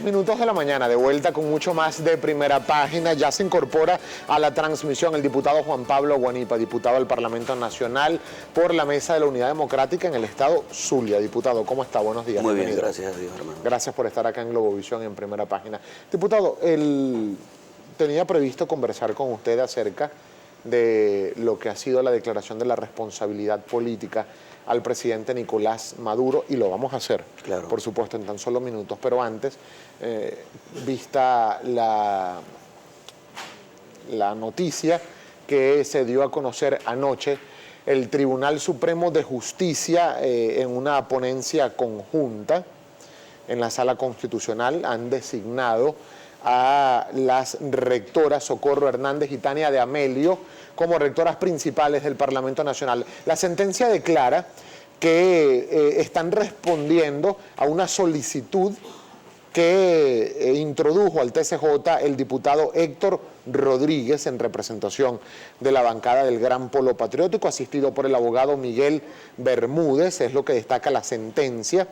minutos de la mañana, de vuelta con mucho más de Primera Página. Ya se incorpora a la transmisión el diputado Juan Pablo Guanipa, diputado del Parlamento Nacional por la Mesa de la Unidad Democrática en el estado Zulia. Diputado, ¿cómo está? Buenos días. Muy bien, gracias a Dios, hermano. Gracias por estar acá en Globovisión en Primera Página. Diputado, tenía previsto conversar con usted acerca de lo que ha sido la declaración de la responsabilidad política al presidente Nicolás Maduro, y lo vamos a hacer, claro, por supuesto, en tan solo minutos. Pero antes, vista la noticia que se dio a conocer anoche, el Tribunal Supremo de Justicia, en una ponencia conjunta en la Sala Constitucional, han designado a las rectoras Socorro Hernández y Tania de Amelio como rectoras principales del Parlamento Nacional. La sentencia declara que están respondiendo a una solicitud que introdujo al TCJ el diputado Héctor Rodríguez en representación de la bancada del Gran Polo Patriótico, asistido por el abogado Miguel Bermúdez, es lo que destaca la sentencia.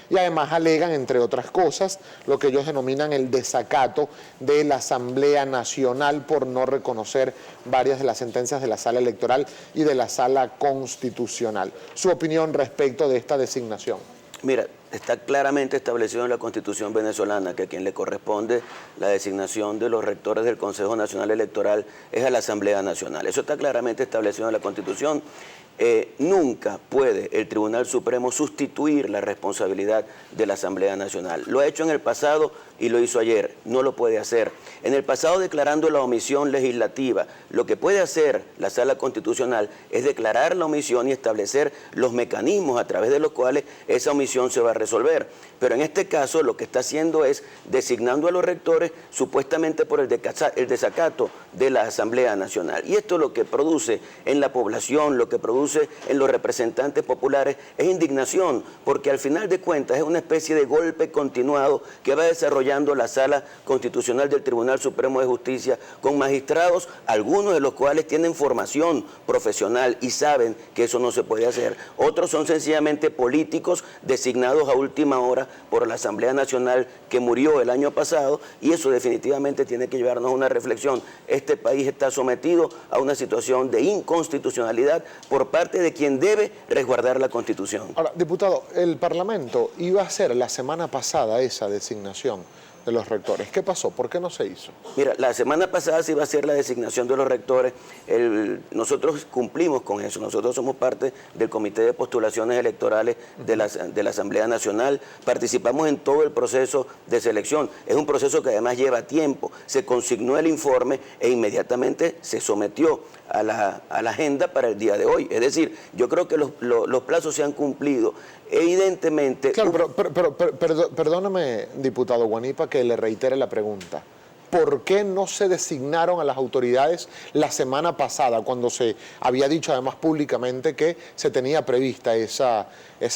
Y además alegan, entre otras cosas, lo que ellos denominan el desacato de la Asamblea Nacional por no reconocer varias de las sentencias de la Sala Electoral y de la Sala Constitucional. Su opinión respecto de esta designación. Mira, está claramente establecido en la Constitución venezolana que a quien le corresponde la designación de los rectores del Consejo Nacional Electoral es a la Asamblea Nacional. Eso está claramente establecido en la Constitución. Nunca puede el Tribunal Supremo sustituir la responsabilidad de la Asamblea Nacional. Lo ha hecho en el pasado y lo hizo ayer, no lo puede hacer. En el pasado, declarando la omisión legislativa, lo que puede hacer la Sala Constitucional es declarar la omisión y establecer los mecanismos a través de los cuales esa omisión se va a resolver. Pero en este caso lo que está haciendo es designando a los rectores supuestamente por el desacato de la Asamblea Nacional. Y esto lo que produce en la población, lo que produce en los representantes populares es indignación, porque al final de cuentas es una especie de golpe continuado que va desarrollando la Sala Constitucional del Tribunal Supremo de Justicia con magistrados, algunos de los cuales tienen formación profesional y saben que eso no se puede hacer. Otros son sencillamente políticos designados a última hora por la Asamblea Nacional que murió el año pasado, y eso definitivamente tiene que llevarnos a una reflexión. Este país está sometido a una situación de inconstitucionalidad por parte de quien debe resguardar la Constitución. Ahora, diputado, el Parlamento iba a hacer la semana pasada esa designación de los rectores. ¿Qué pasó? ¿Por qué no se hizo? Mira, la semana pasada se iba a hacer la designación de los rectores. Nosotros cumplimos con eso. Nosotros somos parte del Comité de Postulaciones Electorales de la Asamblea Nacional. Participamos en todo el proceso de selección. Es un proceso que además lleva tiempo. Se consignó el informe e inmediatamente se sometió a la agenda para el día de hoy. Es decir, yo creo que los plazos se han cumplido. Evidentemente... Claro, pero perdóname, diputado Guanipa, que le reitere la pregunta. ¿Por qué no se designaron a las autoridades la semana pasada, cuando se había dicho además públicamente que se tenía prevista esa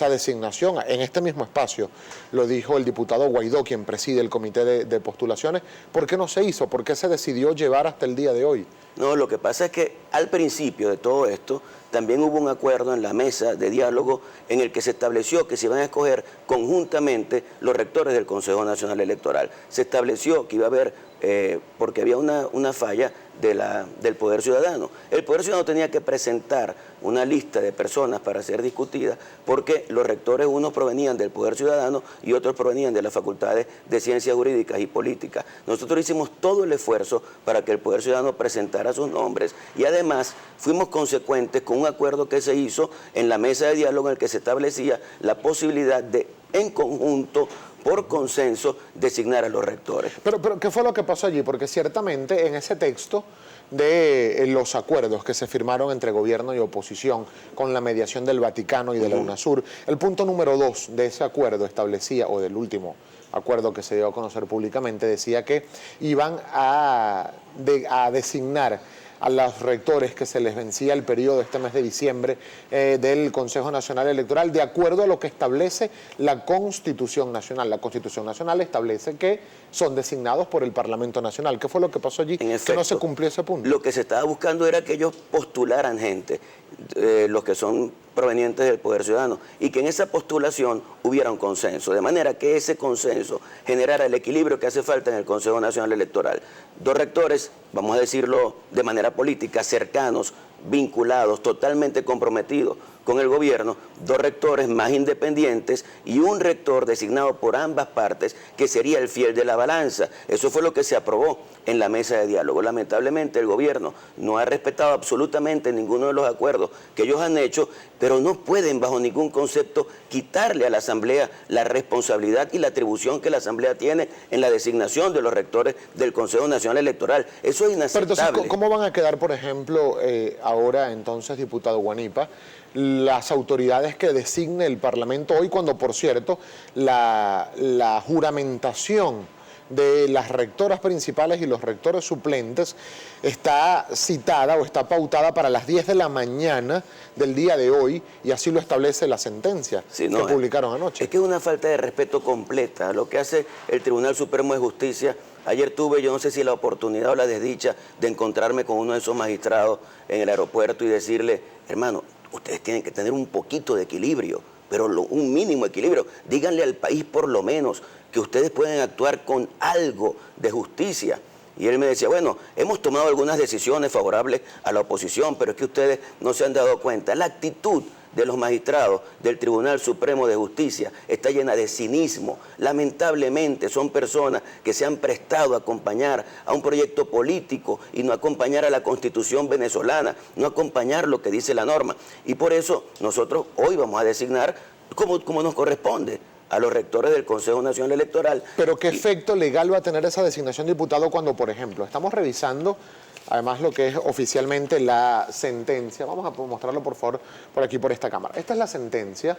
designación? En este mismo espacio lo dijo el diputado Guaidó, quien preside el comité de postulaciones. ¿Por qué no se hizo? ¿Por qué se decidió llevar hasta el día de hoy? No, lo que pasa es que al principio de todo esto también hubo un acuerdo en la mesa de diálogo en el que se estableció que se iban a escoger conjuntamente los rectores del Consejo Nacional Electoral. Se estableció que iba a haber, porque había una falla del Poder Ciudadano. El Poder Ciudadano tenía que presentar una lista de personas para ser discutida, porque los rectores, unos provenían del Poder Ciudadano y otros provenían de las facultades de Ciencias Jurídicas y Políticas. Nosotros hicimos todo el esfuerzo para que el Poder Ciudadano presentara sus nombres, y además fuimos consecuentes con un acuerdo que se hizo en la mesa de diálogo en el que se establecía la posibilidad de, en conjunto, por consenso, designar a los rectores. Pero ¿qué fue lo que pasó allí? Porque ciertamente en ese texto de los acuerdos que se firmaron entre gobierno y oposición con la mediación del Vaticano y de la UNASUR, el punto número 2 de ese acuerdo establecía, o del último acuerdo que se dio a conocer públicamente, decía que iban a designar a los rectores que se les vencía el periodo este mes de diciembre del Consejo Nacional Electoral, de acuerdo a lo que establece la Constitución Nacional. La Constitución Nacional establece que son designados por el Parlamento Nacional. ¿Qué fue lo que pasó allí? En efecto, que no se cumplió ese punto. Lo que se estaba buscando era que ellos postularan gente, los que son provenientes del Poder Ciudadano y que en esa postulación hubiera un consenso, de manera que ese consenso generara el equilibrio que hace falta en el Consejo Nacional Electoral. Dos rectores, vamos a decirlo de manera política, cercanos, vinculados, totalmente comprometidos con el gobierno, dos rectores más independientes y un rector designado por ambas partes que sería el fiel de la balanza. Eso fue lo que se aprobó en la mesa de diálogo. Lamentablemente el gobierno no ha respetado absolutamente ninguno de los acuerdos que ellos han hecho, pero no pueden bajo ningún concepto quitarle a la Asamblea la responsabilidad y la atribución que la Asamblea tiene en la designación de los rectores del Consejo Nacional Electoral. Eso es inaceptable. Pero entonces, ¿cómo van a quedar, por ejemplo, ahora entonces, diputado Guanipa, las autoridades que designe el Parlamento hoy, cuando, por cierto, la juramentación de las rectoras principales y los rectores suplentes está citada o está pautada para las 10 de la mañana del día de hoy, y así lo establece la sentencia que publicaron anoche? Es que es una falta de respeto completa lo que hace el Tribunal Supremo de Justicia. Ayer tuve, yo no sé si la oportunidad o la desdicha, de encontrarme con uno de esos magistrados en el aeropuerto y decirle: hermano, ustedes tienen que tener un poquito de equilibrio, pero un mínimo equilibrio. Díganle al país por lo menos que ustedes pueden actuar con algo de justicia. Y él me decía: bueno, hemos tomado algunas decisiones favorables a la oposición, pero es que ustedes no se han dado cuenta. La actitud de los magistrados del Tribunal Supremo de Justicia está llena de cinismo. Lamentablemente son personas que se han prestado a acompañar a un proyecto político y no acompañar a la Constitución venezolana, no acompañar lo que dice la norma. Y por eso nosotros hoy vamos a designar como nos corresponde a los rectores del Consejo Nacional Electoral. Pero ¿qué efecto legal va a tener esa designación, diputado, cuando, por ejemplo, estamos revisando además lo que es oficialmente la sentencia? Vamos a mostrarlo, por favor, por aquí, por esta cámara. Esta es la sentencia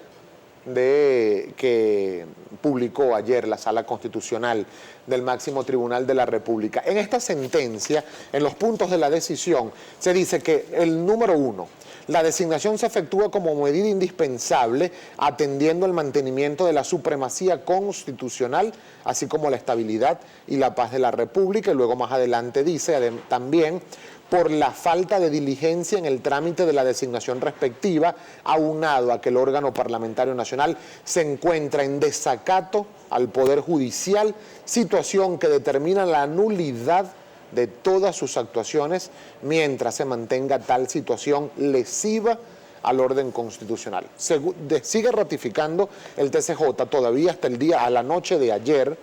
que publicó ayer la Sala Constitucional del Máximo Tribunal de la República. En esta sentencia, en los puntos de la decisión, se dice que el número 1, la designación se efectúa como medida indispensable atendiendo el mantenimiento de la supremacía constitucional, así como la estabilidad y la paz de la República. Y luego más adelante dice también: por la falta de diligencia en el trámite de la designación respectiva, aunado a que el órgano parlamentario nacional se encuentra en desacato al Poder Judicial, situación que determina la nulidad de todas sus actuaciones mientras se mantenga tal situación lesiva al orden constitucional. Sigue ratificando el TCJ todavía hasta el día, a la noche de ayer,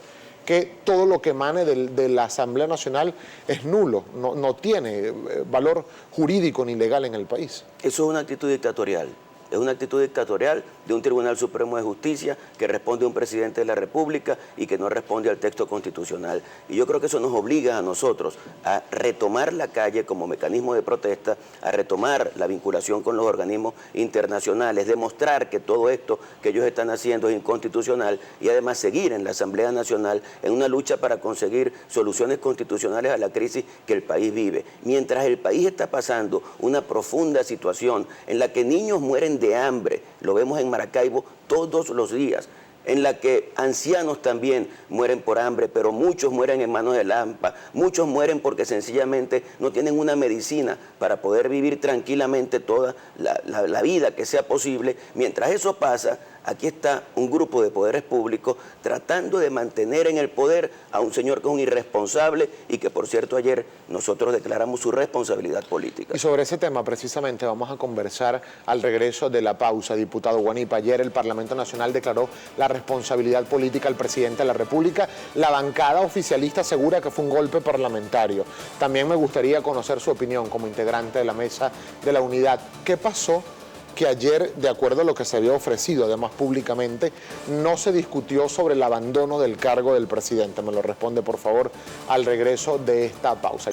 que todo lo que emane de la Asamblea Nacional es nulo, no tiene valor jurídico ni legal en el país. Eso es una actitud dictatorial. Es una actitud dictatorial de un Tribunal Supremo de Justicia que responde a un presidente de la República y que no responde al texto constitucional. Y yo creo que eso nos obliga a nosotros a retomar la calle como mecanismo de protesta, a retomar la vinculación con los organismos internacionales, demostrar que todo esto que ellos están haciendo es inconstitucional y además seguir en la Asamblea Nacional en una lucha para conseguir soluciones constitucionales a la crisis que el país vive. Mientras el país está pasando una profunda situación en la que niños mueren de hambre, lo vemos en Maracaibo todos los días, en la que ancianos también mueren por hambre, pero muchos mueren en manos de AMPA, muchos mueren porque sencillamente no tienen una medicina para poder vivir tranquilamente toda la vida que sea posible. Mientras eso pasa, aquí está un grupo de poderes públicos tratando de mantener en el poder a un señor que es un irresponsable y que, por cierto, ayer nosotros declaramos su responsabilidad política. Y sobre ese tema precisamente vamos a conversar al regreso de la pausa, diputado Guanipa. Ayer el Parlamento Nacional declaró la responsabilidad política al presidente de la República. La bancada oficialista asegura que fue un golpe parlamentario. También me gustaría conocer su opinión como integrante de la Mesa de la Unidad. ¿Qué pasó que ayer, de acuerdo a lo que se había ofrecido, además públicamente, no se discutió sobre el abandono del cargo del presidente? Me lo responde, por favor, al regreso de esta pausa.